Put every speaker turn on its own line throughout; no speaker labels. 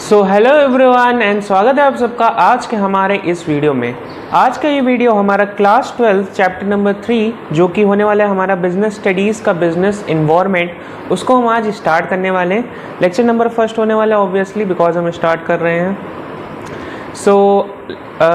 So hello everyone and स्वागत है आप सबका आज के हमारे इस वीडियो में। आज का ये वीडियो हमारा क्लास 12 चैप्टर नंबर 3 जो कि होने वाला है हमारा बिजनेस स्टडीज़ का बिजनेस इन्वायरमेंट, उसको हम आज स्टार्ट करने वाले हैं। लेक्चर नंबर फर्स्ट होने वाला है ऑब्वियसली बिकॉज हम स्टार्ट कर रहे हैं।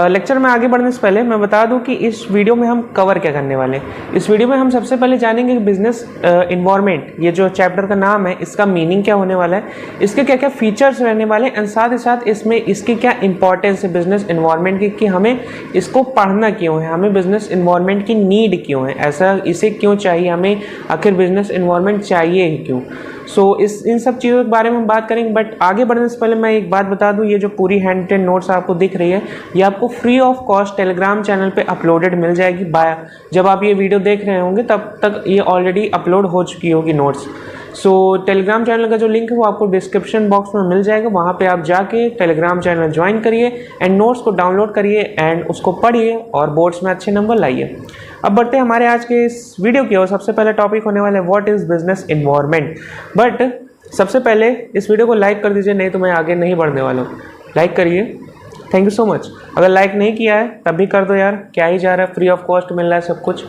लेक्चर में आगे बढ़ने से पहले मैं बता दूं कि इस वीडियो में हम कवर क्या करने वाले हैं। इस वीडियो में हम सबसे पहले जानेंगे कि बिजनेस इन्वायरमेंट, ये जो चैप्टर का नाम है, इसका मीनिंग क्या होने वाला है, इसके क्या क्या फीचर्स रहने वाले हैं एंड साथ ही साथ इसमें इसकी क्या इंपॉर्टेंस है बिजनेस इन्वायरमेंट की, कि हमें इसको पढ़ना क्यों है, हमें बिजनेस इन्वायरमेंट की नीड क्यों है, ऐसा इसे क्यों चाहिए, हमें आखिर बिजनेस इन्वायरमेंट चाहिए ही क्यों। इन सब चीज़ों के बारे में हम बात करेंगे। बट आगे बढ़ने से पहले मैं एक बात बता दूं, ये जो पूरी हैंड रिटन नोट्स आपको दिख रही है, ये आपको free of cost Telegram channel पे अपलोडेड मिल जाएगी। जब आप ये वीडियो देख रहे होंगे तब तक ये ऑलरेडी अपलोड हो चुकी होगी नोट्स। टेलीग्राम चैनल का जो लिंक है वो आपको डिस्क्रिप्शन बॉक्स में मिल जाएगा, वहाँ पे आप जाके टेलीग्राम चैनल ज्वाइन करिए एंड नोट्स को डाउनलोड करिए एंड उसको पढ़िए और बोर्ड्स में अच्छे नंबर लाइए। अब बढ़ते हैं हमारे आज के इस वीडियो की ओर। सबसे पहला टॉपिक होने वाला है what is business environment. But सबसे पहले इस वीडियो को लाइक कर दीजिए, नहीं तो मैं आगे नहीं बढ़ने वाला हूँ। लाइक करिए, थैंक यू सो मच। अगर लाइक नहीं किया है तब भी कर दो यार, क्या ही जा रहा है, फ्री ऑफ कॉस्ट मिल रहा है सब कुछ।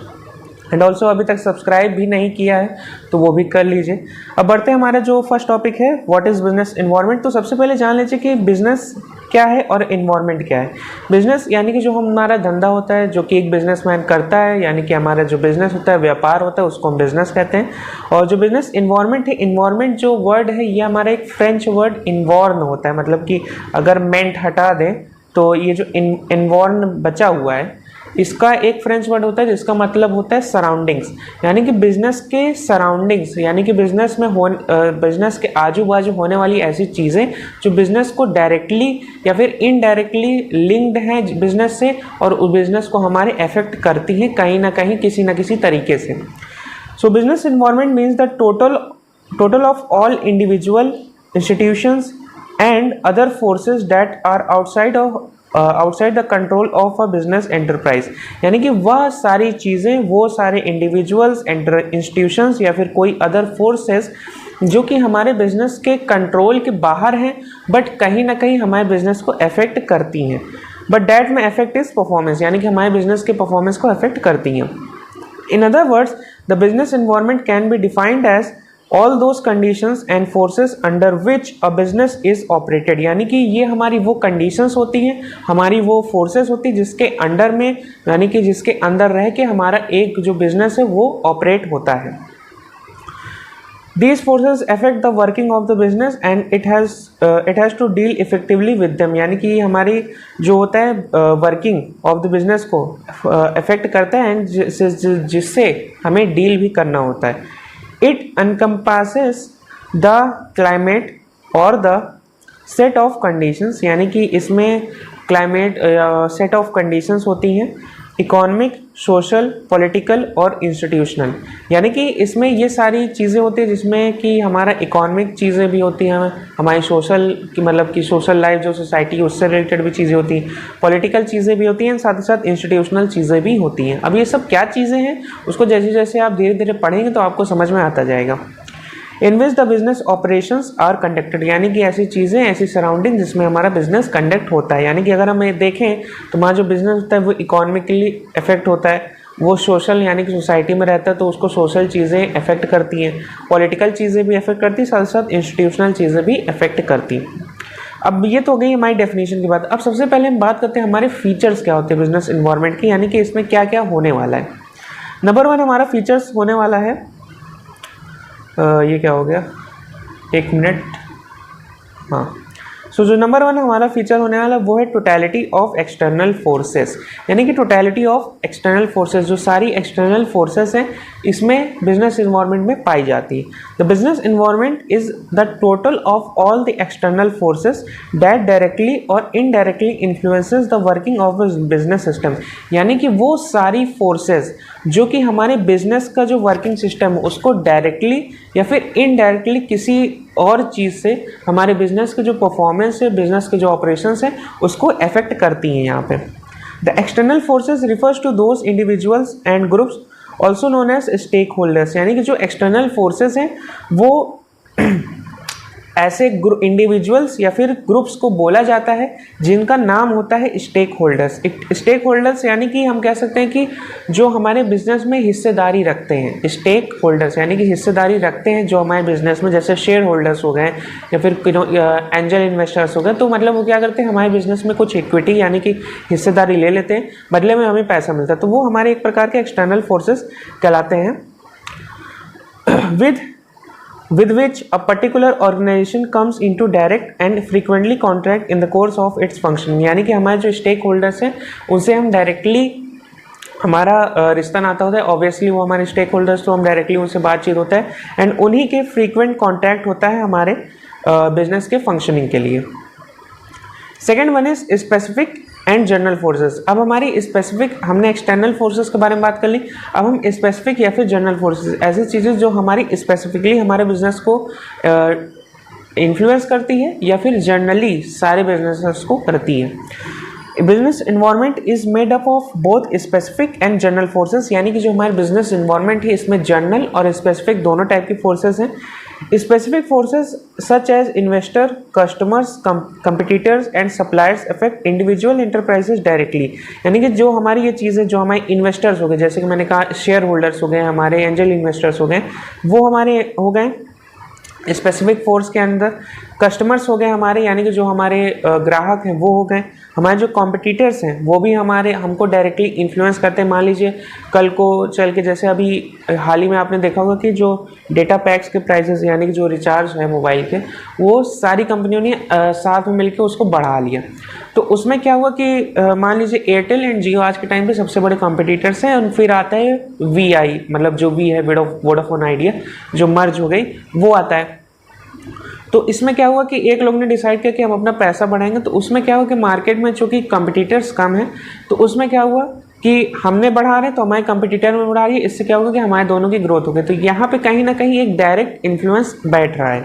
एंड ऑल्सो अभी तक सब्सक्राइब भी नहीं किया है तो वो भी कर लीजिए। अब बढ़ते हैं हमारा जो फर्स्ट टॉपिक है व्हाट इज़ बिजनेस इन्वायरमेंट। तो सबसे पहले जान लीजिए कि बिजनेस क्या है और इन्वायरमेंट क्या है। बिजनेस यानी कि जो हमारा धंधा होता है, जो कि एक बिजनेसमैन करता है, यानी कि हमारा जो बिजनेस होता है, व्यापार होता है, उसको हम बिजनेस कहते हैं। और जो बिजनेस इन्वायरमेंट है, इन्वायरमेंट जो वर्ड है ये हमारा एक फ्रेंच वर्ड इन्वॉर्न होता है, मतलब कि अगर मेंट हटा दें तो ये जो इन्वॉर्न बचा हुआ है इसका एक फ्रेंच वर्ड होता है जिसका मतलब होता है सराउंडिंग्स, यानी कि बिजनेस के सराउंडिंग्स, यानी कि बिजनेस में बिजनेस के आजू बाजू होने वाली ऐसी चीज़ें जो बिजनेस को डायरेक्टली या फिर इनडायरेक्टली लिंक्ड हैं बिजनेस से और उस बिजनेस को हमारे अफेक्ट करती हैं कहीं ना कहीं किसी न किसी तरीके से। Business environment means the total of all individual institutions and other forces that are outside the control of a business enterprise, यानी कि वह सारी चीज़ें, वो सारे इंडिविजुअल्स, इंस्टीट्यूशंस या फिर कोई अदर फोर्सेस जो कि हमारे बिजनेस के कंट्रोल के बाहर हैं बट कहीं ना कहीं हमारे बिजनेस को अफेक्ट करती हैं। बट दैट में अफेक्ट इज परफॉर्मेंस, यानी कि हमारे बिजनेस के परफॉर्मेंस को अफेक्ट करती हैं। In other words the business environment can be defined as all those conditions and forces under which a business is operated, यानी कि ये हमारी वो conditions होती हैं, हमारी वो forces होती हैं जिसके अंडर में, यानी कि जिसके अंदर रह के हमारा एक जो बिजनेस है वो ऑपरेट होता है। These forces affect the working of the business and it has to deal effectively with them, यानी कि हमारी जो होता है वर्किंग ऑफ द बिजनेस को अफेक्ट करता है एंड जिससे हमें डील भी करना होता है। It encompasses the climate or the set of conditions, यानी कि इसमें क्लाइमेट सेट ऑफ कंडीशंस होती हैं, इकोनॉमिक, सोशल, पॉलिटिकल और इंस्टीट्यूशनल, यानी कि इसमें ये सारी चीज़ें होती हैं जिसमें कि हमारा इकोनॉमिक चीज़ें भी होती हैं, हमारी सोशल की मतलब कि सोशल लाइफ जो सोसाइटी है उससे रिलेटेड भी चीज़ें होती हैं, पॉलिटिकल चीज़ें भी होती हैं, साथ ही साथ इंस्टीट्यूशनल चीज़ें भी होती हैं। अब ये सब क्या चीज़ें हैं उसको जैसे जैसे आप धीरे धीरे पढ़ेंगे तो आपको समझ में आता जाएगा। In which the business operations are conducted, यानी कि ऐसी चीज़ें, ऐसी सराउंडिंग जिसमें हमारा बिजनेस कंडक्ट होता है, यानी कि अगर हम देखें तो हमारा जो बिजनेस होता है वो इकोनॉमिकली इफेक्ट होता है, वो सोशल यानी कि सोसाइटी में रहता है तो उसको सोशल चीज़ें अफेक्ट करती हैं, पॉलिटिकल चीज़ें भी अफेक्ट करती हैं, साथ साथ इंस्टीट्यूशनल चीज़ें भी अफेक्ट करती हैं। अब ये तो हो गई हमारी डेफिनेशन की बात। अब सबसे पहले हम बात करते हैं हमारे फीचर्स क्या होते हैं बिजनेस इन्वायरमेंट के, यानी कि इसमें क्या क्या होने वाला है। नंबर 1 हमारा फीचर्स होने वाला है, ये क्या हो गया, एक मिनट, हाँ। जो नंबर 1 हमारा फीचर होने वाला वो है टोटलिटी ऑफ एक्सटर्नल फोर्सेस, यानी कि टोटलिटी ऑफ एक्सटर्नल फोर्सेस, जो सारी एक्सटर्नल फोर्सेस हैं इसमें बिजनेस इन्वायरमेंट में पाई जाती है। The business environment is the total of all the external forces that directly और indirectly influences the working of business system, यानी कि वो सारी फोर्सेस जो कि हमारे बिजनेस का जो वर्किंग सिस्टम है उसको डायरेक्टली या फिर इनडायरेक्टली किसी और चीज़ से हमारे बिजनेस के जो परफॉर्मेंस है, बिजनेस के जो ऑपरेशंस हैं उसको अफेक्ट करती हैं। यहाँ पे the external forces refers to those individuals and groups also known as stakeholders, यानी कि जो एक्सटर्नल फोर्सेस हैं वो ऐसे इंडिविजुअल्स या फिर ग्रुप्स को बोला जाता है जिनका नाम होता है स्टेक होल्डर्स। स्टेक होल्डर्स यानी कि हम कह सकते हैं कि जो हमारे बिजनेस में हिस्सेदारी रखते हैं। स्टेक होल्डर्स यानी कि हिस्सेदारी रखते हैं जो हमारे बिजनेस में, जैसे शेयर होल्डर्स हो गए या फिर एंजल इन्वेस्टर्स हो गए। तो मतलब वो क्या करते हैं, हमारे बिजनेस में कुछ इक्विटी यानी कि हिस्सेदारी ले लेते हैं, बदले में हमें पैसा मिलता है। तो वो हमारे एक प्रकार के एक्सटर्नल फोर्सेस कहलाते हैं। with which a particular organization comes into direct and frequently contact in the course of its function। यानी कि हमारे जो स्टेक होल्डर्स हैं उनसे हम डायरेक्टली हमारा रिश्ता नाता होता है। ऑब्वियसली वो हमारे स्टेक होल्डर्स, तो हम डायरेक्टली उनसे बातचीत होता है एंड उन्हीं के फ्रीक्वेंट कॉन्टैक्ट होता है हमारे बिजनेस के फंक्शनिंग के लिए। Second one is specific and general forces. अब हमारी स्पेसिफिक, हमने एक्सटर्नल फोर्सेस के बारे में बात कर ली, अब हम स्पेसिफिक या फिर जनरल फोर्सेस, ऐसी चीज़ें जो हमारी स्पेसिफिकली हमारे बिजनेस को इन्फ्लुएंस करती है या फिर जनरली सारे बिजनेसेस को करती है। Business environment is made up of both specific and general forces, यानी कि जो हमारे बिजनेस इन्वायरमेंट है इसमें जनरल और स्पेसिफिक दोनों टाइप की फोर्सेस हैं। Specific forces such as investor, customers, competitors and suppliers affect individual enterprises directly. यानी कि जो हमारी ये चीज़ें, जो हमारे इन्वेस्टर्स हो गए, जैसे कि मैंने कहा शेयर होल्डर्स हो गए, हमारे एंजल इन्वेस्टर्स हो गए, वो हमारे हो गए स्पेसिफिक फोर्स के अंदर। कस्टमर्स हो गए हमारे, यानी कि जो हमारे ग्राहक हैं वो हो गए। हमारे जो कॉम्पिटिटर्स हैं वो भी हमारे हमको डायरेक्टली इन्फ्लुएंस करते हैं। मान लीजिए कल को चल के, जैसे अभी हाल ही में आपने देखा होगा कि जो डेटा पैक्स के प्राइसेस यानी कि जो रिचार्ज है मोबाइल के, वो सारी कंपनियों ने साथ में मिलकर उसको बढ़ा लिया। तो उसमें क्या हुआ कि मान लीजिए एयरटेल एंड जियो आज के टाइम पे सबसे बड़े कॉम्पिटिटर्स हैं। और फिर आता है VI, मतलब जो वी है वोडाफोन आइडिया, जो मर्ज हो गई, वो आता है। तो इसमें क्या हुआ कि एक लोग ने डिसाइड किया कि हम अपना पैसा बढ़ाएंगे। तो उसमें क्या हुआ कि मार्केट में चूँकि कंपटीटर्स कम हैं, तो उसमें क्या हुआ कि हमने बढ़ा रहे तो हमारे कंपटीटर में बढ़ा रही है। इससे क्या होगा कि हमारे दोनों की ग्रोथ हो गई। तो यहाँ पे कहीं ना कहीं एक डायरेक्ट इन्फ्लुएंस बैठ रहा है।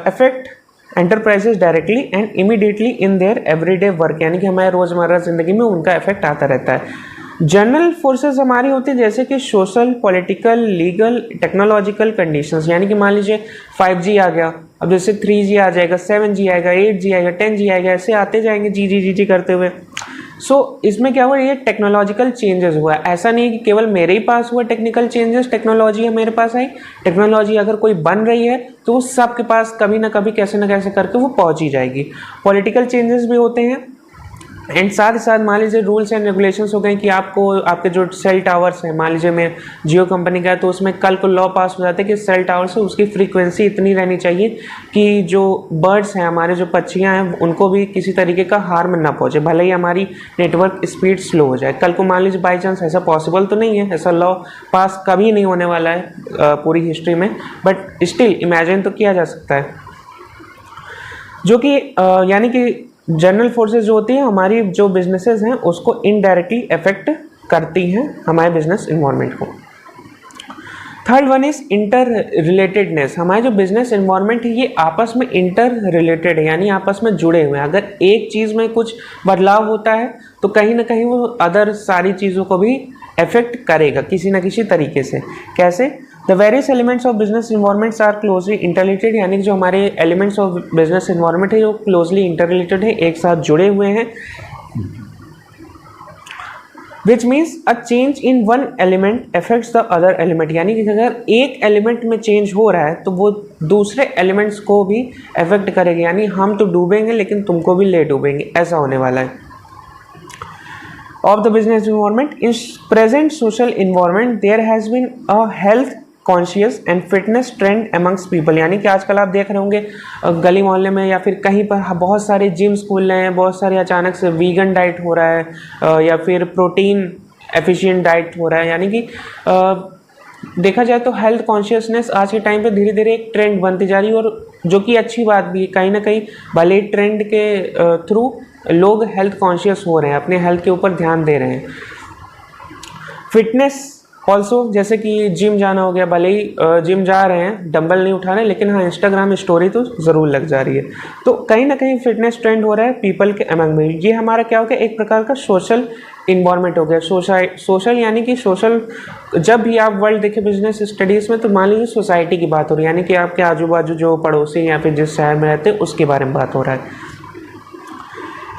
Affect enterprises directly and immediately in their everyday work, यानी कि हमारे रोज़मर्रा ज़िंदगी में उनका इफेक्ट आता रहता है। जनरल फोर्सेस हमारी होती है जैसे कि social, political, legal, technological conditions. यानी कि मान लीजिए 5G आ गया, अब जैसे 3G आ जाएगा, 7G आएगा, 8G आएगा, 10G आएगा, ऐसे आते जाएंगे जी करते हुए। सो इसमें क्या हुआ, ये टेक्नोलॉजिकल चेंजेस हुआ। ऐसा नहीं है कि केवल मेरे ही पास हुआ टेक्निकल चेंजेस, टेक्नोलॉजी है मेरे पास आई। टेक्नोलॉजी अगर कोई बन रही है तो वो सबके पास कभी ना कभी कैसे ना कैसे करके वो पहुंच ही जाएगी। पॉलिटिकल चेंजेस भी होते हैं एंड साथ ही साथ मान लीजिए रूल्स एंड रेगुलेशंस हो गए कि आपको आपके जो सेल टावर्स हैं, मान लीजिए मैं जियो कंपनी का है, तो उसमें कल को लॉ पास हो जाता है कि सेल टावर्स है उसकी फ्रीक्वेंसी इतनी रहनी चाहिए कि जो बर्ड्स हैं, हमारे जो पक्षियां हैं, उनको भी किसी तरीके का हार्म ना पहुंचे, भले ही हमारी नेटवर्क स्पीड स्लो हो जाए। कल को मान लीजिए बाई चांस, ऐसा पॉसिबल तो नहीं है, ऐसा लॉ पास कभी नहीं होने वाला है पूरी हिस्ट्री में, बट स्टिल इमेजिन तो किया जा सकता है। जो कि यानी कि जनरल फोर्सेस जो होती है हमारी जो बिजनेसेस हैं उसको इनडायरेक्टली अफेक्ट करती हैं हमारे बिजनेस इन्वायरमेंट को। Third one is inter relatedness. हमारे जो बिजनेस इन्वायरमेंट है ये आपस में इंटर रिलेटेड है, यानी आपस में जुड़े हुए हैं। अगर एक चीज़ में कुछ बदलाव होता है तो कहीं ना कहीं वो अदर सारी चीज़ों को भी अफेक्ट करेगा किसी ना किसी तरीके से। कैसे? The various elements of business environments are closely interrelated, यानी कि जो हमारे एलिमेंट्स ऑफ बिजनेस इन्वायरमेंट है वो क्लोजली इंटररिलेटेड है, एक साथ जुड़े हुए हैं। Which means a change in one element affects the other element, यानी कि अगर एक एलिमेंट में चेंज हो रहा है तो वो दूसरे एलिमेंट्स को भी अफेक्ट करेगा, यानी हम तो डूबेंगे लेकिन तुमको भी ले डूबेंगे, ऐसा होने वाला है। Of the business environment, in present social environment, there has been a health conscious and fitness trend amongst people, यानी कि आजकल आप देख रहे होंगे गली मोहल्ले में या फिर कहीं पर बहुत सारे जिम्स खुल रहे हैं, बहुत सारे अचानक से वीगन डाइट हो रहा है या फिर प्रोटीन एफिशिएंट डाइट हो रहा है। यानी कि देखा जाए तो हेल्थ कॉन्शियसनेस आज के टाइम पे धीरे धीरे एक ट्रेंड बनती जा रही है, और जो कि अच्छी बात भी है। कहीं ना कहीं भले ट्रेंड के थ्रू लोग हेल्थ कॉन्शियस हो रहे हैं, अपने हेल्थ के ऊपर ध्यान दे रहे हैं। फिटनेस ऑल्सो जैसे कि जिम जाना हो गया, भले ही जिम जा रहे हैं, डंबल नहीं उठा रहे, लेकिन हाँ इंस्टाग्राम स्टोरी तो ज़रूर लग जा रही है। तो कहीं ना कहीं फिटनेस ट्रेंड हो रहा है पीपल के अमंग में। ये हमारा क्या हो गया, एक प्रकार का सोशल इन्वायरमेंट हो गया। सोशल यानी कि सोशल, जब भी आप वर्ल्ड देखें बिजनेस स्टडीज़ में, तो मान लीजिए सोसाइटी की बात हो रही है, यानी कि आपके आजू बाजू जो पड़ोसी या फिर जिस शहर में रहते हैं उसके बारे में बात हो रहा है।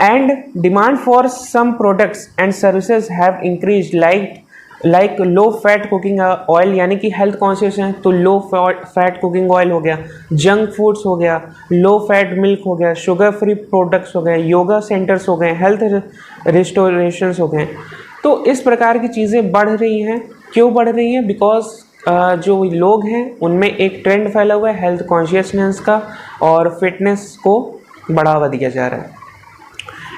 And demand for some products and services have increased like low fat cooking oil, यानी कि हेल्थ कॉन्शियस हैं तो लो फैट कुकिंग ऑयल हो गया, जंक फूड्स हो गया, लो फैट मिल्क हो गया, शुगर फ्री प्रोडक्ट्स हो गए, योगा सेंटर्स हो गए, हेल्थ रिस्टोरेशंस हो गए। तो इस प्रकार की चीज़ें बढ़ रही हैं। क्यों बढ़ रही हैं? बिकॉज जो लोग हैं उनमें एक ट्रेंड फैला हुआ है हेल्थ कॉन्शियसनेस का, और फिटनेस को बढ़ावा दिया जा रहा है।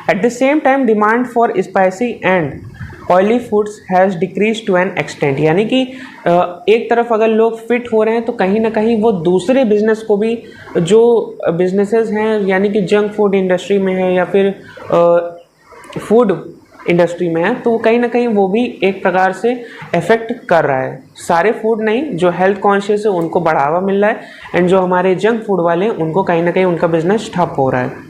At the same time, demand for spicy and oily foods has decreased to an extent, यानी कि एक तरफ अगर लोग फिट हो रहे हैं तो कहीं ना कहीं वो दूसरे बिजनेस को भी, जो बिजनेसेस हैं यानी कि जंक फूड इंडस्ट्री में है या फिर फूड इंडस्ट्री में है, तो कहीं ना कहीं वो भी एक प्रकार से इफेक्ट कर रहा है। सारे फूड नहीं, जो हेल्थ कॉन्शियस है उनको बढ़ावा मिल रहा है, एंड जो हमारे जंक फूड वाले हैं उनको कहीं ना कहीं उनका बिजनेस ठप हो रहा है।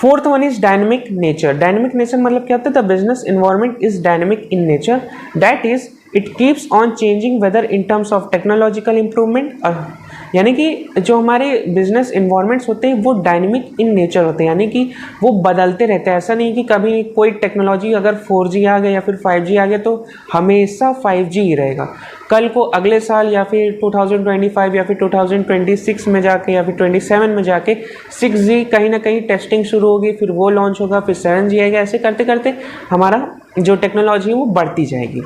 Fourth one is dynamic nature. Dynamic nature मतलब क्या होता है? The business environment is dynamic in nature, that is it keeps on changing whether in terms of technological improvement. यानी कि जो हमारे बिजनेस इन्वायरमेंट्स होते हैं वो डायनेमिक इन नेचर होते हैं, यानी कि वो बदलते रहते हैं। ऐसा नहीं कि कभी कोई टेक्नोलॉजी अगर 4G आ गया या फिर 5G आ गया तो हमेशा 5G ही रहेगा। कल को अगले साल या फिर 2025 या फिर 2026 में जाके या फिर 27 में जाके 6G कहीं ना कहीं टेस्टिंग शुरू होगी, फिर वो लॉन्च होगा, फिर 7G आएगा। ऐसे करते करते हमारा जो टेक्नोलॉजी है वो बढ़ती जाएगी।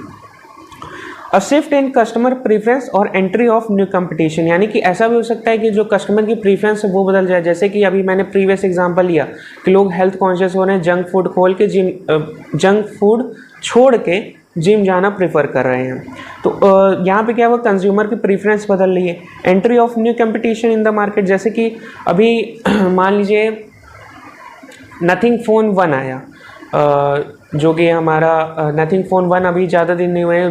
अ शिफ्ट इन कस्टमर प्रीफरेंस और एंट्री ऑफ न्यू कंपटीशन, यानी कि ऐसा भी हो सकता है कि जो कस्टमर की प्रीफरेंस है वो बदल जाए। जैसे कि अभी मैंने प्रीवियस एग्जांपल लिया कि लोग हेल्थ कॉन्शियस हो रहे हैं, जंक फूड खोल के जंक फूड छोड़ के जिम जाना प्रेफर कर रहे हैं। तो यहाँ पे क्या हुआ, कंज्यूमर की प्रीफरेंस बदल रही है। Entry of new competition in the market, जैसे कि अभी मान लीजिए नथिंग फ़ोन 1 आया, जो कि हमारा नथिंग फ़ोन 1 अभी ज़्यादा दिन नहीं हुए,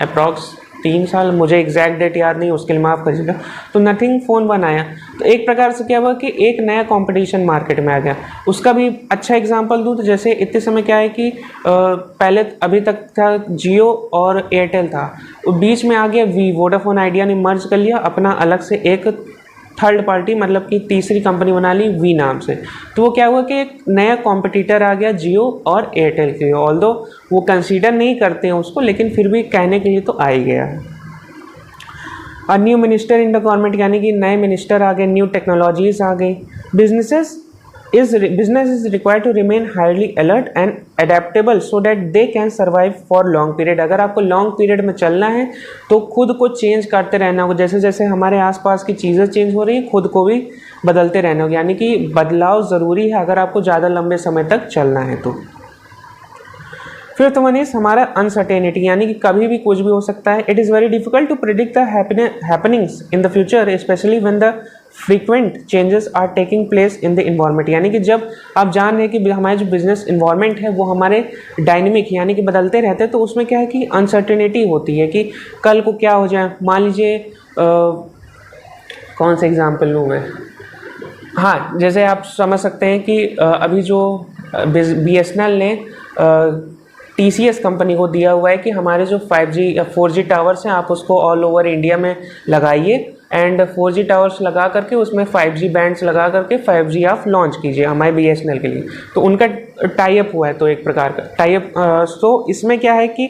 अप्रॉक्स 3 साल, मुझे एग्जैक्ट डेट याद नहीं, उसके लिए माफ़ करिएगा। तो नथिंग फ़ोन 1 आया तो एक प्रकार से क्या हुआ कि एक नया कंपटीशन मार्केट में आ गया। उसका भी अच्छा एग्जांपल दूँ तो जैसे इतने समय क्या है कि पहले अभी तक था जियो और एयरटेल था, बीच में आ गया वी, वोडाफोन आइडिया ने मर्ज कर लिया, अपना अलग से एक थर्ड पार्टी मतलब कि तीसरी कंपनी बना ली वी नाम से। तो वो क्या हुआ कि एक नया कॉम्पिटिटर आ गया जियो और एयरटेल के लिए, ऑल्दो वो कंसीडर नहीं करते हैं उसको, लेकिन फिर भी कहने के लिए तो आ ही गया है। और new minister in the government, यानी कि नए मिनिस्टर आ गए, न्यू टेक्नोलॉजीज आ गई। Business is required to remain highly alert and adaptable so that they can survive for long period. अगर आपको लॉन्ग पीरियड में चलना है तो खुद को चेंज करते रहना होगा। जैसे जैसे हमारे आसपास की चीज़ें चेंज हो रही हैं, खुद को भी बदलते रहना होगा, यानी कि बदलाव ज़रूरी है अगर आपको ज़्यादा लंबे समय तक चलना है तो। फिफ्थ वन इज हमारा अनसर्टेनिटी, यानी कि कभी भी कुछ भी हो सकता है। It is very difficult to predict the happenings in the future specially when the frequent changes are taking place in the environment, यानी कि जब आप जान रहे हैं कि हमारे जो बिजनेस इन्वायरमेंट है वो हमारे डायनेमिक यानी कि बदलते रहते हैं, तो उसमें क्या है कि अनसर्टेनिटी होती है कि कल को क्या हो जाए। मान लीजिए कौन सा एग्जाम्पल लूँ मैं, हाँ जैसे आप समझ सकते हैं कि अभी जो BSNL ने TCS कंपनी को दिया हुआ है कि हमारे जो 5G या 4G टावर्स हैं आप उसको ऑल ओवर इंडिया में लगाइए, एंड 4G टावर्स लगा करके उसमें 5G बैंड्स लगा करके 5G आप लॉन्च कीजिए हमारे BSNL के लिए। तो उनका टाई अप हुआ है, तो एक प्रकार का टाई अप। तो इसमें क्या है कि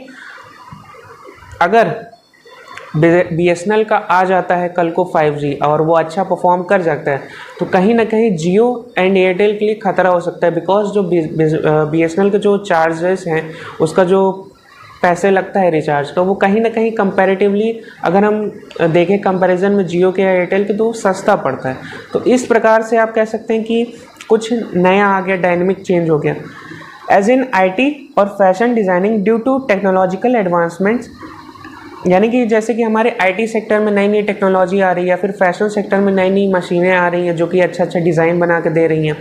अगर BSNL का आ जाता है कल को 5G और वो अच्छा परफॉर्म कर जाता है तो कहीं ना कहीं जियो एंड एयरटेल के लिए ख़तरा हो सकता है, बिकॉज जो BSNL के जो चार्जेस हैं उसका जो पैसे लगता है रिचार्ज का, वो कहीं ना कहीं कंपैरेटिवली अगर हम देखें कंपैरिजन में जियो के या एयरटेल के तो सस्ता पड़ता है। तो इस प्रकार से आप कह सकते हैं कि कुछ नया आ गया, डायनेमिक चेंज हो गया। एज इन IT और fashion designing due to technological advancements, यानी कि जैसे कि हमारे IT सेक्टर में नई नई टेक्नोलॉजी आ रही है या फिर फैशन सेक्टर में नई नई मशीनें आ रही हैं जो कि अच्छा अच्छा डिज़ाइन बना के दे रही हैं,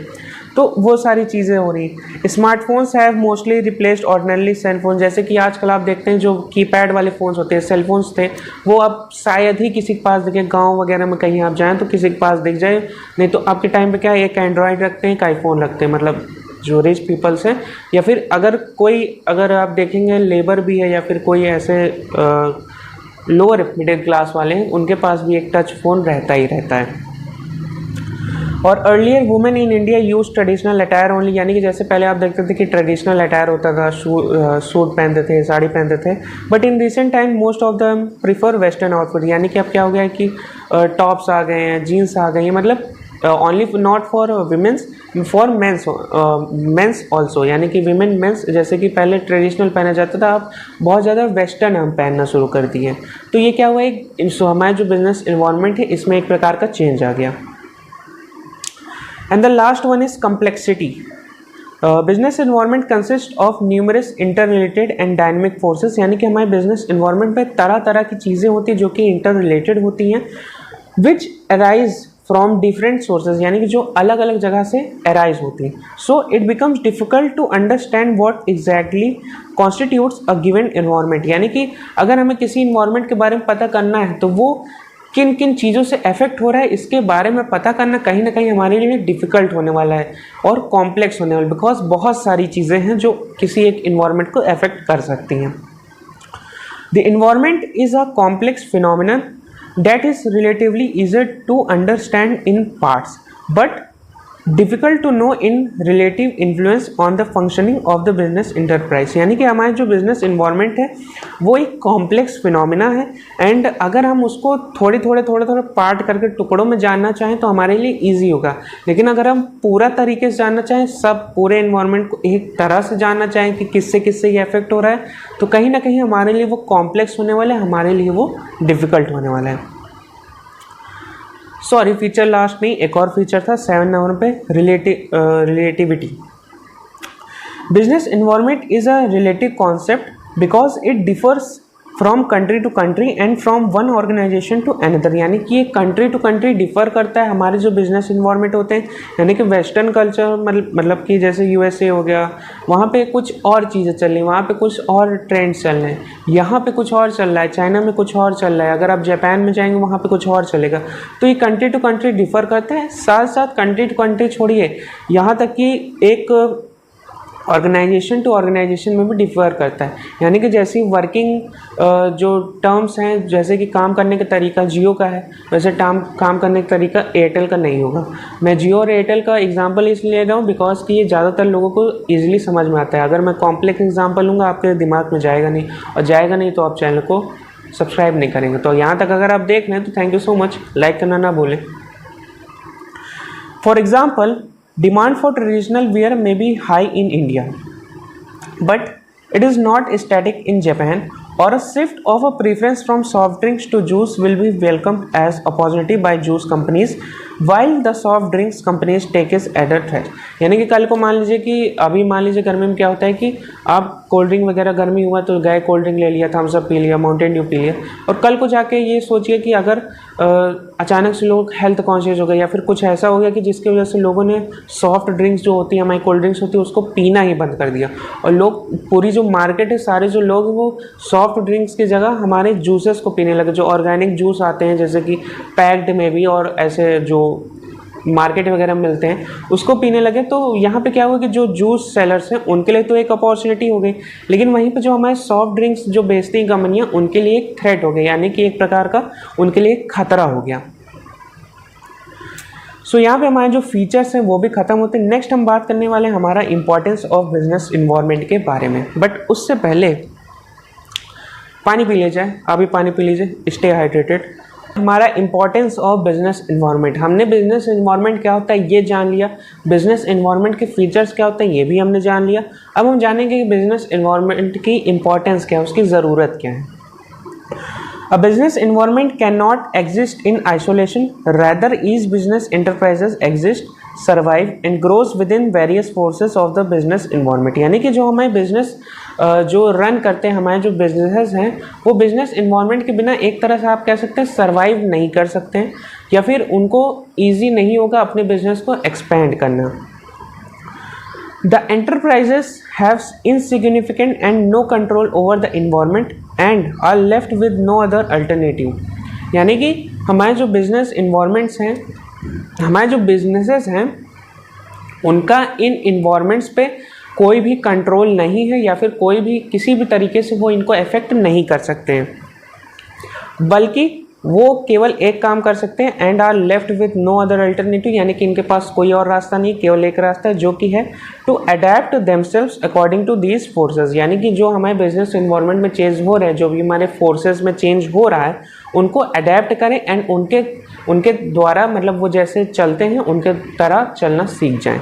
तो वो सारी चीज़ें हो रही। Smartphones have mostly replaced ordinary cellphone, जैसे कि आजकल आप देखते हैं जो कीपैड वाले फ़ोन्स होते हैं, सेलफोन्स थे, वो अब शायद ही किसी के पास दिखे। गाँव वगैरह में कहीं आप जाएँ तो किसी के पास दिख जाए, नहीं तो आपके टाइम पर क्या है, एक एंड्रॉयड रखते हैं, एक आईफोन रखते हैं, मतलब जो रिच पीपल्स हैं, या फिर अगर आप देखेंगे लेबर भी है, या फिर कोई ऐसे लोअर मिडिल क्लास वाले हैं, उनके पास भी एक टच फ़ोन रहता ही रहता है। और earlier women in India use traditional attire only, यानी कि जैसे पहले आप देखते थे कि ट्रेडिशनल अटायर होता था, सूट पहनते थे, साड़ी पहनते थे, but in recent time most of them prefer western outfit, यानी कि अब क्या हो गया है कि टॉप्स आ गए हैं, जीन्स आ गई हैं, मतलब only not for womens, for mens also, यानी कि वीमेन मेंस, जैसे कि पहले ट्रेडिशनल पहना जाता था, अब बहुत ज़्यादा वेस्टर्न हम पहनना शुरू कर दिए। तो ये क्या हुआ है, हमारा जो बिजनेस इन्वायरमेंट है इसमें एक प्रकार का चेंज आ गया। And the last one is complexity. Business environment consist of numerous inter related and dynamic forces, यानी कि हमारे बिजनेस इन्वायरमेंट में तरह तरह की चीज़ें होती हैं जो कि इंटर रिलेटेड होती हैं, विच अराइज फ्रॉम डिफरेंट सोर्सेज, यानी कि जो अलग अलग जगह से अराइज होती हैं। So it becomes difficult to understand what exactly constitutes a given environment, यानी कि अगर हमें किसी इन्वायरमेंट के बारे में पता करना है तो वो किन किन चीज़ों से अफेक्ट हो रहा है, इसके बारे में पता करना कहीं ना कहीं हमारे लिए डिफ़िकल्ट होने वाला है और कॉम्प्लेक्स होने वाला है, बिकॉज बहुत सारी चीज़ें हैं जो किसी एक इन्वायरमेंट को अफेक्ट कर सकती हैं। The environment is a complex phenomenon that is relatively easier to understand in parts but difficult to know in relative influence on the functioning of the business enterprise, यानी कि हमारे जो बिजनेस इन्वायरमेंट है वो एक कॉम्प्लेक्स फिनोमिना है, and अगर हम उसको थोड़े थोड़े पार्ट करके टुकड़ों में जानना चाहें तो हमारे लिए ईजी होगा, लेकिन अगर हम पूरा तरीके से जानना चाहें, सब पूरे इन्वायरमेंट को एक तरह से जानना चाहें कि किससे किससे ये इफेक्ट हो रहा है, तो कहीं ना कहीं हमारे लिए वो कॉम्प्लेक्स होने वाला है, हमारे लिए वो डिफ़िकल्ट होने वाला है। सॉरी, फीचर लास्ट नहीं, एक और फीचर था 7 नंबर पे, relativity. Business environment is a relative concept because it differs from country to country and from one organisation to another, यानी कि ये कंट्री टू कंट्री डिफर करता है हमारे जो बिजनेस इन्वायरमेंट होते हैं, यानी कि वेस्टर्न कल्चर मतलब कि जैसे यूएसए हो गया, वहाँ पे कुछ और चीज़ें चल रही हैं, वहाँ पे कुछ और ट्रेंड्स चल रहे हैं, यहाँ पे कुछ और चल रहा है, चाइना में कुछ और चल रहा है, अगर आप जापान में जाएंगे वहाँ पे कुछ और चलेगा। तो ये कंट्री टू कंट्री डिफर करते हैं, साथ साथ कंट्री टू कंट्री छोड़िए, यहाँ तक कि एक ऑर्गेनाइजेशन टू ऑर्गेनाइजेशन में भी डिफ़र करता है, यानी कि जैसी वर्किंग जो टर्म्स हैं, जैसे कि काम करने का तरीका जियो का है, वैसे काम करने का तरीका एयरटेल का नहीं होगा। मैं जियो और एयरटेल का एग्जांपल इसलिए ले रहा हूँ बिकॉज कि ये ज़्यादातर लोगों को ईजिली समझ में आता है। अगर मैं कॉम्प्लेक्स एग्जांपल लूँगा आपके दिमाग में जाएगा नहीं, और जाएगा नहीं तो आप चैनल को सब्सक्राइब नहीं करेंगे। तो यहाँ तक अगर आप देख रहे हैं तो thank you so much, like करना ना भूलें। For example, demand for traditional wear may be high in India, but it is not static in Japan, or a shift of a preference from soft drinks to juice will be welcomed as opportunity by juice companies while the soft drinks companies take its added threat। यानी कि कल को मान लीजिए कि अभी मान लीजिए गर्मी में क्या होता है कि आप कोल्ड ड्रिंक वगैरह गर्मी हुआ तो गए कोल्ड ड्रिंक ले लिया, थम्स अप पी लिया, माउंटेन ड्यू पी लिया, और कल को जाके ये सोचिए कि अगर अचानक से लोग हेल्थ कॉन्शियस हो गए या फिर कुछ ऐसा हो गया कि जिसकी वजह से लोगों ने सॉफ्ट ड्रिंक्स जो होती है, हमारी कोल्ड ड्रिंक्स होती है, उसको पीना ही बंद कर दिया, और लोग पूरी जो मार्केट है, सारे जो लोग वो सॉफ्ट ड्रिंक्स की जगह हमारे जूसेस को पीने लगे, जो ऑर्गेनिक जूस आते हैं जैसे कि पैक्ड में भी और ऐसे जो मार्केट वगैरह में मिलते हैं उसको पीने लगे। तो यहाँ पे क्या हुआ कि जो जूस सेलर्स हैं उनके लिए तो एक अपॉर्चुनिटी हो गई, लेकिन वहीं पे जो हमारे सॉफ्ट ड्रिंक्स जो बेचती हैं कंपनियाँ, उनके लिए एक थ्रेट हो गया, यानी कि एक प्रकार का उनके लिए एक खतरा हो गया। सो यहाँ पे हमारे जो फीचर्स हैं वो भी ख़त्म होते हैं। नेक्स्ट हम बात करने वाले हैं हमारा इंपॉर्टेंस ऑफ बिजनेस इन्वायरमेंट के बारे में, बट उससे पहले पानी पी ले जाए, अभी पानी पी लीजिए, स्टे हाइड्रेटेड। हमारा इंपॉर्टेंस ऑफ बिजनेस इन्वायरमेंट, हमने बिजनेस इन्वायरमेंट क्या होता है ये जान लिया, बिजनेस इन्वायरमेंट के फीचर्स क्या होते हैं ये भी हमने जान लिया। अब हम जानेंगे कि बिजनेस इन्वायरमेंट की इंपॉर्टेंस क्या है, उसकी ज़रूरत क्या है। A business environment cannot exist in isolation, rather each business enterprises exist, survive and grows within various forces of the business environment। यानी कि जो हमारे बिजनेस जो रन करते हैं, हमारे जो बिजनेसेस हैं, वो बिजनेस इन्वायरमेंट के बिना एक तरह से आप कह सकते हैं सर्वाइव नहीं कर सकते हैं, या फिर उनको ईजी नहीं होगा अपने बिजनेस को एक्सपेंड करना। The enterprises have insignificant and no control over the environment and are left with no other alternative. यानी कि हमारे जो बिजनेस इन्वायरमेंट्स हैं, हमारे जो बिजनेसेस हैं, उनका इन इन्वायरमेंट्स पे कोई भी कंट्रोल नहीं है या फिर कोई भी किसी भी तरीके से वो इनको अफेक्ट नहीं कर सकते हैं, बल्कि वो केवल एक काम कर सकते हैं and are left with no other alternative, यानी कि इनके पास कोई और रास्ता नहीं, केवल एक रास्ता है जो कि है to adapt themselves according to these forces. यानी कि जो हमारे बिजनेस इन्वायरमेंट में चेंज हो रहे हैं, जो भी हमारे फोर्सेस में चेंज हो रहा है, उनको अडेप्ट करें एंड उनके द्वारा मतलब वो जैसे चलते हैं उनके तरह चलना सीख जाएं।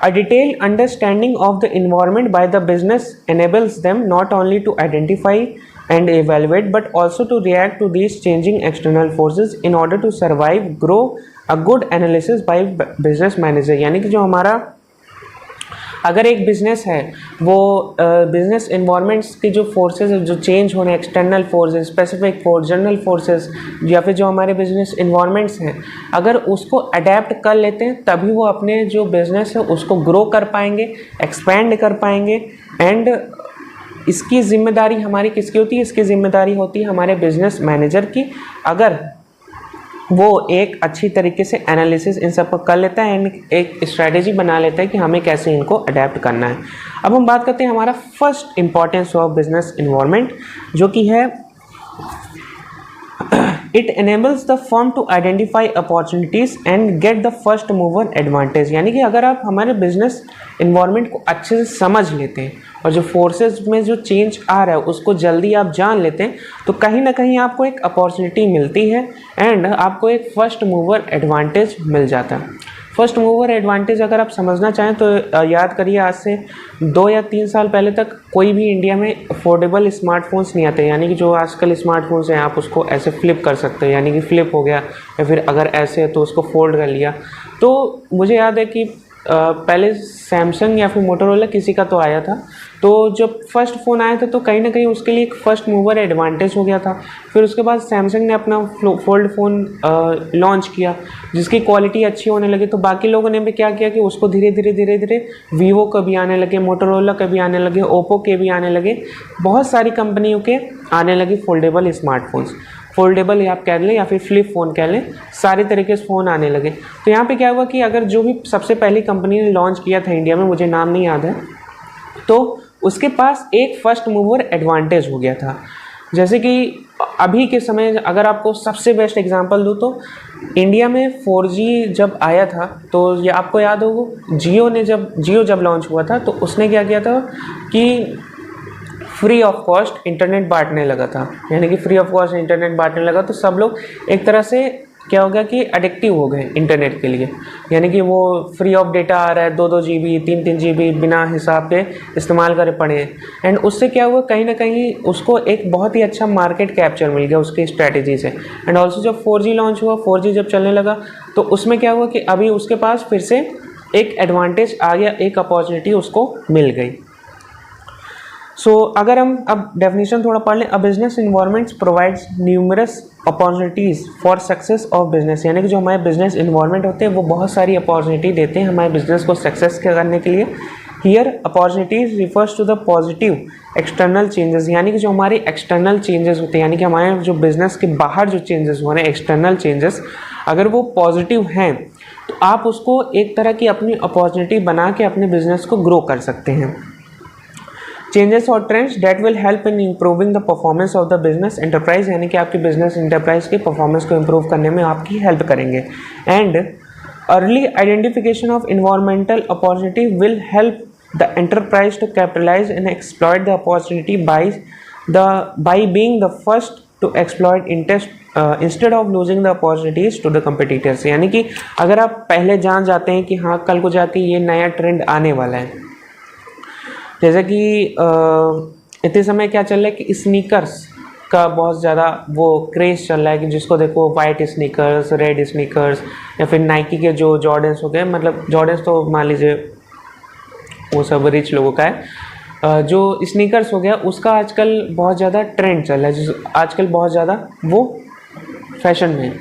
A detailed understanding of the environment by the business enables them not only to identify and evaluate but also to react to these changing external forces in order to survive, grow. A good analysis by business manager, यानी कि जो हमारा अगर एक business है वो business environments की जो फोर्सेस जो चेंज हो रहे हैं, external forces, specific force, general forces, या फिर जो हमारे बिजनेस इन्वायरमेंट्स हैं, अगर उसको अडेप्ट कर लेते हैं तभी वो अपने जो बिजनेस है उसको ग्रो कर पाएंगे, एक्सपैंड कर पाएंगे। एंड इसकी जिम्मेदारी हमारी किसकी होती है? इसकी जिम्मेदारी होती है हमारे बिजनेस मैनेजर की, अगर वो एक अच्छी तरीके से एनालिसिस इन सब को कर लेता है एंड एक स्ट्रैटेजी बना लेता है कि हमें कैसे इनको अडेप्ट करना है। अब हम बात करते हैं हमारा first importance of business environment, जो कि है it enables the firm to identify opportunities and get the first mover advantage. यानी कि अगर आप हमारे बिजनेस इन्वायरमेंट को अच्छे से समझ लेते हैं और जो फोर्सेस में जो चेंज आ रहा है उसको जल्दी आप जान लेते हैं, तो कहीं ना कहीं आपको एक अपॉर्चुनिटी मिलती है एंड आपको एक फर्स्ट मूवर एडवांटेज मिल जाता है। फर्स्ट मूवर एडवांटेज अगर आप समझना चाहें तो याद करिए, आज से 2 या 3 साल पहले तक कोई भी इंडिया में अफोर्डेबल स्मार्टफोन्स नहीं आते। यानी कि जो आजकल स्मार्टफोन्स हैं आप उसको ऐसे फ्लिप कर सकते हैं, यानी कि फ्लिप हो गया, या फिर अगर ऐसे है तो उसको फोल्ड कर लिया। तो मुझे याद है कि पहले सैमसंग या फिर मोटोरोला किसी का तो आया था, तो जब फर्स्ट फ़ोन आया था तो कहीं ना कहीं उसके लिए एक फ़र्स्ट मूवर एडवांटेज हो गया था। फिर उसके बाद सैमसंग ने अपना फोल्ड फ़ोन लॉन्च किया जिसकी क्वालिटी अच्छी होने लगी, तो बाकी लोगों ने भी क्या किया कि उसको धीरे धीरे वीवो के भी आने लगे, मोटोरोला के भी आने लगे, ओप्पो के भी आने लगे, बहुत सारी कंपनियों के आने लगे फोल्डेबल स्मार्टफोन्स। फोल्डेबल आप कह लें या फिर फ्लिप फ़ोन कह लें, सारे तरीके से फ़ोन आने लगे। तो यहाँ पे क्या हुआ कि अगर जो भी सबसे पहली कंपनी ने लॉन्च किया था इंडिया में, मुझे नाम नहीं याद है, तो उसके पास एक फर्स्ट मूवर एडवांटेज हो गया था। जैसे कि अभी के समय अगर आपको सबसे बेस्ट एग्जांपल दूँ तो इंडिया में 4G जब आया था, तो ये आपको याद होगा जियो जब लॉन्च हुआ था तो उसने क्या किया था कि फ्री ऑफ कॉस्ट इंटरनेट बांटने लगा था। यानी कि फ्री ऑफ कॉस्ट इंटरनेट बांटने लगा तो सब लोग एक तरह से क्या हो गया कि एडिक्टिव हो गए इंटरनेट के लिए। यानी कि वो फ्री ऑफ डेटा आ रहा है, 2-2 GB 3-3 GB बिना हिसाब के इस्तेमाल करे पड़े हैं। एंड उससे क्या हुआ, कहीं ना कहीं उसको एक बहुत ही अच्छा मार्केट कैप्चर मिल गया उसकी स्ट्रैटेजी से। एंड ऑल्सो जब 4G लॉन्च हुआ, 4G जब चलने लगा तो उसमें क्या हुआ कि अभी उसके पास फिर से एक एडवांटेज आ गया, एक अपॉर्चुनिटी उसको मिल गई। सो अगर हम अब डेफिनेशन थोड़ा पढ़ लें, a business environment provides numerous opportunities for success of business. यानी कि जो हमारे बिजनेस इन्वायरमेंट होते हैं वो बहुत सारी अपॉर्चुनिटी देते हैं हमारे बिजनेस को सक्सेस करने के लिए। Here opportunities refers to the positive external changes. यानी कि जो हमारे एक्सटर्नल चेंजेस होते हैं, यानी कि हमारे जो बिजनेस के बाहर जो चेंजेस हो रहे हैं, एक्सटर्नल चेंजेस, अगर वो पॉजिटिव हैं तो आप उसको एक तरह की अपनी अपॉर्चुनिटी बना के अपने बिजनेस को ग्रो कर सकते हैं। चेंजेस और trends that will help in improving the performance of the business enterprise. यानी कि आपकी बिजनेस एंटरप्राइज के परफॉर्मेंस को इम्प्रूव करने में आपकी हेल्प करेंगे। And early identification of environmental opportunity will help the enterprise to capitalise and exploit the opportunity by being the first to exploit instead of losing the opportunities to the competitors. यानी कि अगर आप पहले जान जाते हैं कि हाँ कल को जाके ये नया ट्रेंड आने वाला है, जैसे कि इतने समय क्या चल रहा है कि स्नीकर्स का बहुत ज़्यादा वो क्रेज़ चल रहा है कि जिसको देखो वाइट स्नीकर्स, रेड स्नीकर्स, या फिर नाइकी के जो जॉर्डन्स हो गए, मतलब जॉर्डन्स तो मान लीजिए वो सब रिच लोगों का है, जो स्नीकर्स हो गया उसका आजकल बहुत ज़्यादा ट्रेंड चल रहा है, आजकल बहुत ज़्यादा वो फैशन में।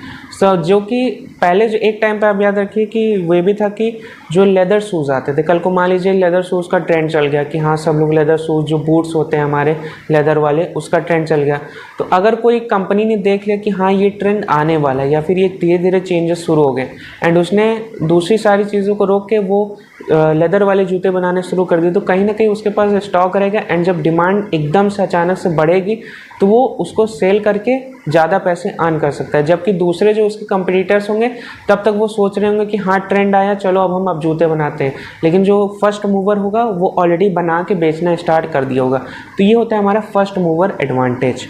जो कि पहले जो एक टाइम पे आप याद रखिए कि वे भी था कि जो लेदर शूज़ आते थे, कल को मान लीजिए लेदर शूज़ का ट्रेंड चल गया कि हाँ सब लोग लेदर शूज़, जो बूट्स होते हैं हमारे लेदर वाले, उसका ट्रेंड चल गया। तो अगर कोई कंपनी ने देख लिया कि हाँ ये ट्रेंड आने वाला है या फिर ये धीरे धीरे चेंजेस शुरू हो गए एंड उसने दूसरी सारी चीज़ों को रोक के वो लेदर वाले जूते बनाने शुरू कर दिए, तो कहीं ना कहीं उसके पास स्टॉक रहेगा एंड जब डिमांड एकदम से अचानक से बढ़ेगी तो वो उसको सेल करके ज़्यादा पैसे अर्न कर सकता है। जबकि दूसरे जो उसके कंपटीटर्स होंगे तब तक वो सोच रहे होंगे कि हाँ ट्रेंड आया, चलो अब जूते बनाते हैं, लेकिन जो फर्स्ट मूवर होगा वो ऑलरेडी बना के बेचना स्टार्ट कर दिया होगा। तो ये होता है हमारा first mover advantage.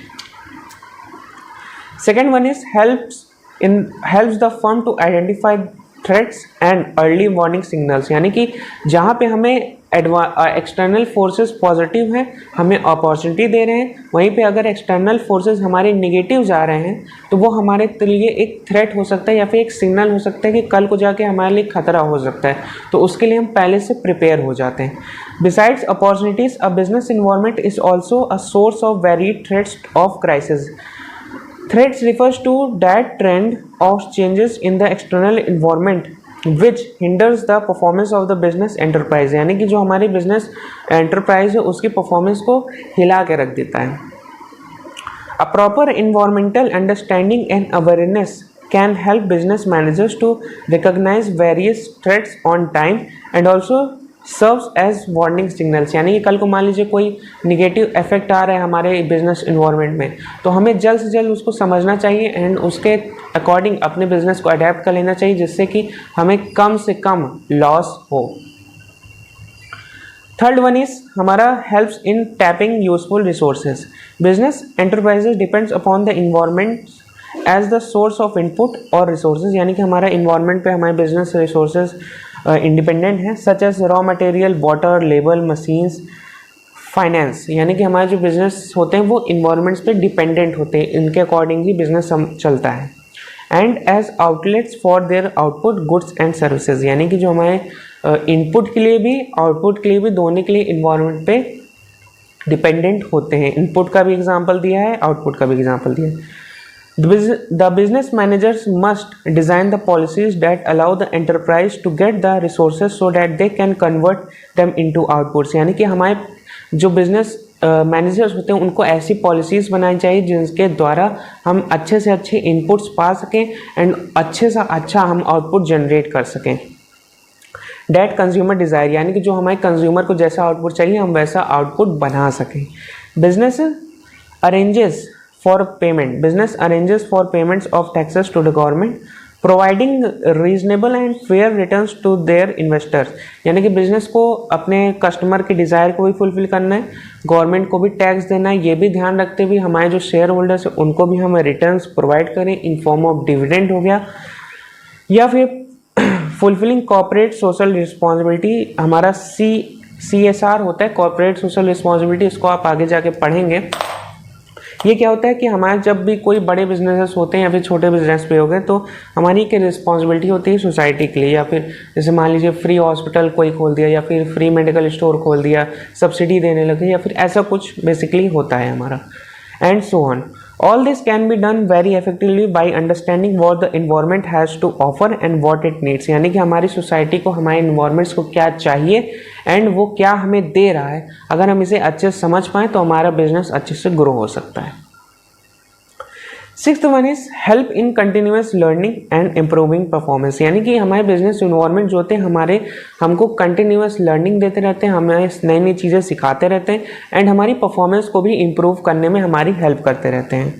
Second one is helps the firm to identify threats and early warning signals, यानी कि जहाँ पे हमें एक्सटर्नल फोर्सेस पॉजिटिव हैं, हमें अपॉर्चुनिटी दे रहे हैं, वहीं पे अगर एक्सटर्नल फोर्सेस हमारे नेगेटिव जा रहे हैं तो वो हमारे लिए एक थ्रेट हो सकता है या फिर एक सिग्नल हो सकता है कि कल को जाके हमारे लिए खतरा हो सकता है। तो उसके लिए हम पहले से प्रिपेयर हो जाते हैं। Besides opportunities, a business environment is also a source of varied threats of crisis. Threats refers to that trend of changes in the external environment which hinders the performance of the business enterprise, यानी कि जो हमारी business enterprise है उसकी performance को हिला के रख देता है। A proper environmental understanding and awareness can help business managers to recognize various threats on time and also serves as warning signals, यानी कि कल को मान लीजिए कोई निगेटिव इफेक्ट आ रहा है हमारे बिजनेस इन्वायरमेंट में, तो हमें जल्द से जल्द उसको समझना चाहिए एंड उसके अकॉर्डिंग अपने बिजनेस को अडेप्ट कर लेना चाहिए, जिससे कि हमें कम से कम लॉस हो। थर्ड वन इज हमारा helps in tapping useful resources. Business enterprises depends upon the environment as the source of input और रिसोर्सेज, यानी कि हमारा इन्वायरमेंट पे हमारे बिजनेस रिसोर्सेज इंडिपेंडेंट है, such as raw material, water, labour, machines, finance, यानी कि हमारे जो बिजनेस होते हैं वो इन्वायरमेंट्स पे डिपेंडेंट होते हैं, इनके अकॉर्डिंग ही बिजनेस चलता है। And as outlets for their output goods and services, यानी कि जो हमारे इनपुट के लिए भी आउटपुट के लिए भी दोनों के लिए इन्वायरमेंट पे डिपेंडेंट होते हैं। इनपुट का भी एग्जाम्पल दिया है, आउटपुट का भी एग्जाम्पल दिया है। The business managers must design the policies that allow the enterprise to get the resources so that they can convert them into outputs, यानी कि हमारे जो बिजनेस मैनेजर्स होते हैं उनको ऐसी पॉलिसीज़ बनानी चाहिए जिनके द्वारा हम अच्छे से अच्छे इनपुट्स पा सकें एंड अच्छे से अच्छा हम आउटपुट जनरेट कर सकें। डैट कंज्यूमर डिज़ायर, यानी कि जो हमारे कंज्यूमर को जैसा आउटपुट चाहिए हम वैसा आउटपुट बना सकें। Business arranges for payment. Business arranges for payments of taxes to the government, providing reasonable and fair returns to their investors, यानी कि बिजनेस को अपने कस्टमर के डिज़ायर को भी फुलफिल करना है, गवर्नमेंट को भी टैक्स देना है, ये भी ध्यान रखते हुए हमारे जो शेयर होल्डर्स हैं उनको भी हमें रिटर्न्स प्रोवाइड करें इन फॉर्म ऑफ डिविडेंड हो गया, या फिर फुलफिलिंग कॉर्पोरेट सोशल रिस्पॉन्सिबिलिटी, हमारा CSR होता है, कॉर्पोरेट सोशल रिस्पॉन्सिबिलिटी, इसको आप आगे जाके पढ़ेंगे। ये क्या होता है कि हमारे जब भी कोई बड़े बिजनेसेस होते हैं या फिर छोटे बिजनेस पे हो गए तो हमारी एक रिस्पॉन्सिबिलिटी होती है सोसाइटी के लिए, या फिर जैसे मान लीजिए फ्री हॉस्पिटल कोई खोल दिया या फिर फ्री मेडिकल स्टोर खोल दिया, सब्सिडी देने लगे, या फिर ऐसा कुछ बेसिकली होता है हमारा, and so on. All this can be done very effectively by understanding what the environment has to offer and what it needs, यानी कि हमारी सोसाइटी को हमारे इन्वायरमेंट्स को क्या चाहिए एंड वो क्या हमें दे रहा है। अगर हम इसे अच्छे से समझ पाएँ तो हमारा बिजनेस अच्छे से ग्रो हो सकता है। Sixth one is help in continuous learning and improving performance, यानी कि हमारे बिजनेस इन्वायरमेंट जो होते हैं हमको कंटिन्यूस लर्निंग देते रहते हैं, हमें नई नई चीज़ें सिखाते रहते हैं एंड हमारी परफॉर्मेंस को भी इम्प्रूव करने में हमारी हेल्प करते रहते हैं।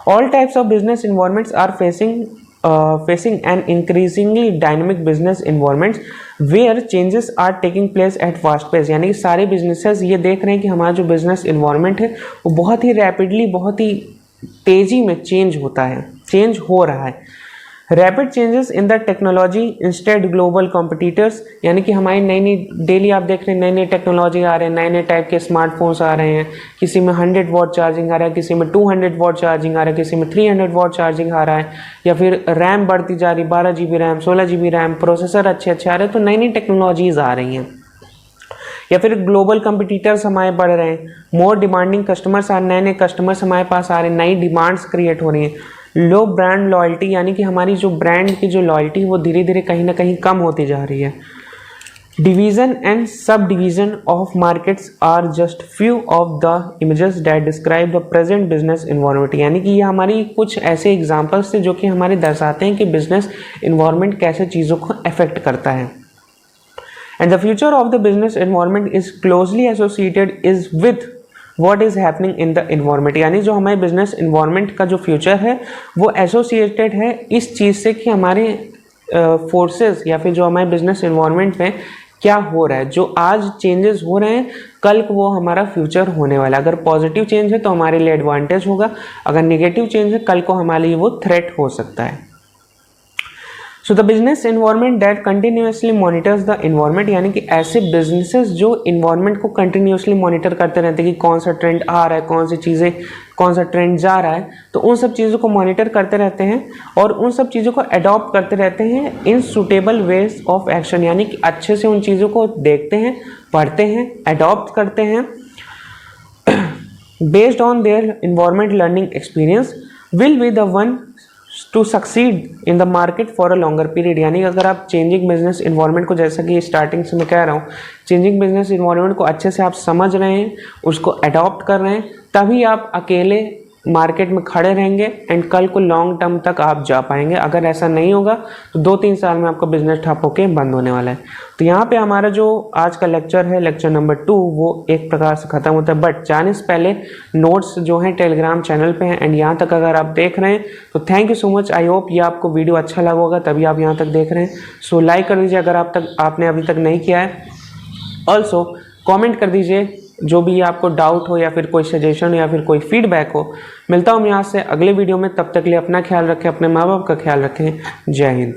All types of business environments are facing an increasingly dynamic business environments where changes are taking place at fast pace, यानी कि सारे बिजनेसेस ये देख रहे हैं कि हमारा जो बिजनेस इन्वायरमेंट है वो बहुत ही रैपिडली, बहुत ही तेजी में चेंज हो रहा है। Rapid changes in the technology instead global competitors, यानी कि हमारी नई नई डेली आप देख रहे हैं नई नई टेक्नोलॉजी आ रहे हैं, नए नए टाइप के स्मार्टफोन्स आ रहे हैं, किसी में 100 वॉट चार्जिंग आ रहा है, किसी में 200 वॉट चार्जिंग आ रहा है, किसी में 300 वॉट चार्जिंग आ रहा है, या फिर रैम बढ़ती जा रही, 12 GB RAM, 16 GB RAM, processor अच्छे आ रहे हैं, तो नई नई टेक्नोलॉजीज आ रही हैं। या फिर ग्लोबल कंपटीटर्स हमारे बढ़ रहे हैं, मोर डिमांडिंग कस्टमर्स आ, नए नए कस्टमर्स हमारे पास आ रहे हैं, नई डिमांड्स क्रिएट हो रही हैं। लो ब्रांड लॉयल्टी, यानी कि हमारी जो ब्रांड की जो लॉयल्टी वो धीरे धीरे कहीं ना कहीं कम होती जा रही है। Division and sub division of markets are just few of the images that describe the present business environment, यानी कि ये हमारी कुछ ऐसे एग्जांपल्स थे जो कि हमारे दर्शाते हैं कि बिजनेस इन्वायरमेंट कैसे चीज़ों को अफेक्ट करता है। And the future of the business environment is closely associated is with what is happening in the environment, यानी जो हमारे बिजनेस इन्वायरमेंट का जो फ्यूचर है वो एसोसिएटेड है इस चीज़ से कि हमारे फोर्सेस या फिर जो हमारे बिजनेस इन्वायरमेंट में क्या हो रहा है, जो आज चेंजेस हो रहे हैं कल को वो हमारा फ्यूचर होने वाला है। अगर पॉजिटिव चेंज है तो हमारे लिए एडवांटेज होगा, अगर नेगेटिव चेंज है कल को हमारे लिए वो थ्रेट हो सकता है। So the business environment that continuously monitors the environment, यानी कि ऐसे बिजनेसेस जो इन्वायरमेंट को कंटिन्यूसली मॉनिटर करते रहते हैं कि कौन सा ट्रेंड आ रहा है, कौन सी चीज़ें, कौन सा ट्रेंड जा रहा है, तो उन सब चीज़ों को मॉनिटर करते रहते हैं और उन सब चीज़ों को अडॉप्ट करते रहते हैं इन सूटेबल वेज ऑफ एक्शन, यानी कि अच्छे से उन चीज़ों को देखते हैं, पढ़ते हैं, अडॉप्ट करते हैं based on their environment learning experience will be the one two succeed in the market for a longer period, यानी अगर आप चेंजिंग बिजनेस इन्वायरमेंट को, जैसा कि स्टार्टिंग से मैं कह रहा हूँ, चेंजिंग बिजनेस इन्वायरमेंट को अच्छे से आप समझ रहे हैं, उसको अडॉप्ट कर रहे हैं, तभी आप अकेले मार्केट में खड़े रहेंगे एंड कल को लॉन्ग टर्म तक आप जा पाएंगे। अगर ऐसा नहीं होगा तो 2-3 साल में आपका बिजनेस ठप होके बंद होने वाला है। तो यहाँ पे हमारा जो आज का लेक्चर है, लेक्चर नंबर 2, वो एक प्रकार से ख़त्म होता है। बट जाने से पहले नोट्स जो हैं टेलीग्राम चैनल पे हैं एंड यहाँ तक अगर आप देख रहे हैं तो thank you so much. I hope ये आपको वीडियो अच्छा लगा होगा तभी आप यहाँ तक देख रहे हैं। सो लाइक कर दीजिए अगर आपने अभी तक नहीं किया है। ऑल्सो कॉमेंट कर दीजिए जो भी आपको डाउट हो या फिर कोई सजेशन हो या फिर कोई फीडबैक हो। मिलता हूँ मैं यहाँ से अगले वीडियो में, तब तक के लिए अपना ख्याल रखें, अपने माँ बाप का ख्याल रखें। जय हिंद।